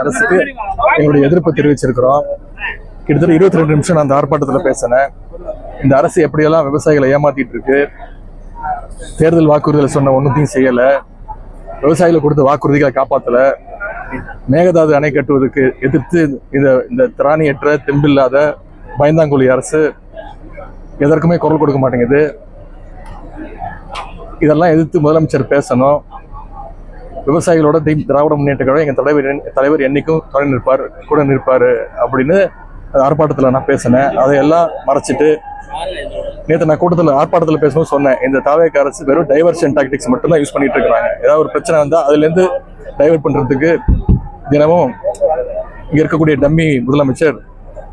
அரசுக்கு எங்களுடைய எதிர்ப்பு தெரிவிச்சிருக்கிறோம். கிட்டத்தட்ட 22 நிமிஷம் நான் அந்த ஆர்ப்பாட்டத்தில் பேசினேன். இந்த அரசு எப்படியெல்லாம் விவசாயிகளை ஏமாத்திட்டு இருக்கு, தேர்தல் வாக்குறுதிகளை சொன்ன ஒன்றுத்தையும் செய்யல, விவசாயிகளை கொடுத்த வாக்குறுதிகளை காப்பாற்றல, மேகதாது அணை கட்டுவதற்கு எதிர்த்து இந்த திராணியற்ற தெம்பில்லாத பயந்தாங்குழி அரசு எதற்குமே குரல் கொடுக்க மாட்டேங்குது. இதெல்லாம் எதிர்த்து முதலமைச்சர் பேசணும். விவசாயிகளோட திராவிட முன்னேற்ற கழகம் எங்கள் தலைவர் என்னைக்கும் துணை நிற்பார், கூட நிற்பார் அப்படின்னு ஆர்ப்பாட்டத்தில் நான் பேசினேன். அதையெல்லாம் மறைச்சிட்டு நேற்று நான் கூட்டத்தில் ஆர்ப்பாட்டத்தில் பேசணும்னு சொன்னேன். இந்த தாவேக அரசு வெறும் டைவர்ஷன் டாக்டிக்ஸ் மட்டும்தான் யூஸ் பண்ணிட்டு இருக்கிறாங்க. ஏதாவது ஒரு பிரச்சனை வந்தால் அதுலேருந்து டைவர்ட் பண்ணுறதுக்கு தினமும் இங்கே இருக்கக்கூடிய டம்மி முதலமைச்சர்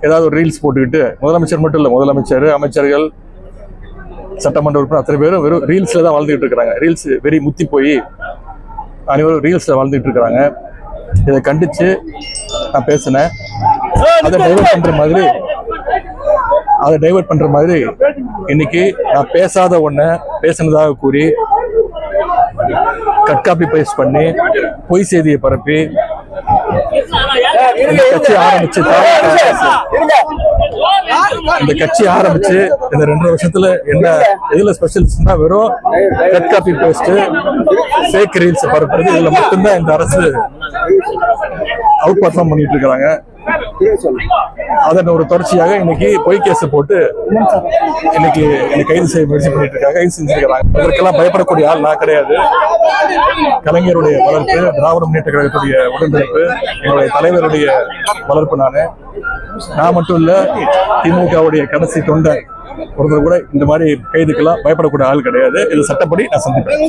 ஏதாவது ஒரு ரீல்ஸ் போட்டுக்கிட்டு, முதலமைச்சர் மட்டும் இல்லை, முதலமைச்சர், அமைச்சர்கள், சட்டமன்ற உறுப்பினர் அத்தனை பேரும் வெறும் ரீல்ஸில் தான் வாழ்ந்துகிட்டு இருக்கிறாங்க. ரீல்ஸ் வெறி முத்தி போய் அனைவரும் ரீல்ஸில் வாழ்ந்துட்டு இருக்கிறாங்க. இதை கண்டித்து நான் பேசினேன். அதை டைவர்ட் பண்ணுற மாதிரி இன்னைக்கு நான் பேசாத ஒன்றை பேசினதாக கூறி கட் காப்பி பேஸ்ட் பண்ணி பொய் செய்தியை பரப்பி இந்த கட்சி ஆரம்பிச்சு இந்த 2 வருஷத்துல என்ன எதுல ஸ்பெஷலிஸ்ட்னா வெறும் cut copy paste, fake reels பரப்புறது, இதுல மட்டும்தான் இந்த அரசு அவுட் பர்ஃபார்ம் பண்ணிட்டு இருக்காங்க. அதன் ஒரு தொடர்ச்சியாக இன்னைக்கு பொய் கேஸ் போட்டு இன்னைக்கு கைது செய்ய முயற்சி பண்ணிட்டு இருக்காங்க, கைது செஞ்சிருக்கிறாங்க. இதற்கெல்லாம் பயப்படக்கூடிய ஆள் நான் கிடையாது. கலைஞருடைய வளர்ப்பு, திராவிட முன்னேற்ற கழகத்துடைய உடன்பிறப்பு, என்னுடைய தலைவருடைய வளர்ப்பு. நான் மட்டும் இல்ல, திமுகவுடைய கடைசி தொண்டை ஒருத்தர் கூட இந்த மாதிரி கைதுக்கெல்லாம் பயப்படக்கூடிய ஆள் கிடையாது. இது சட்டப்படி நான் சந்திப்பேன்.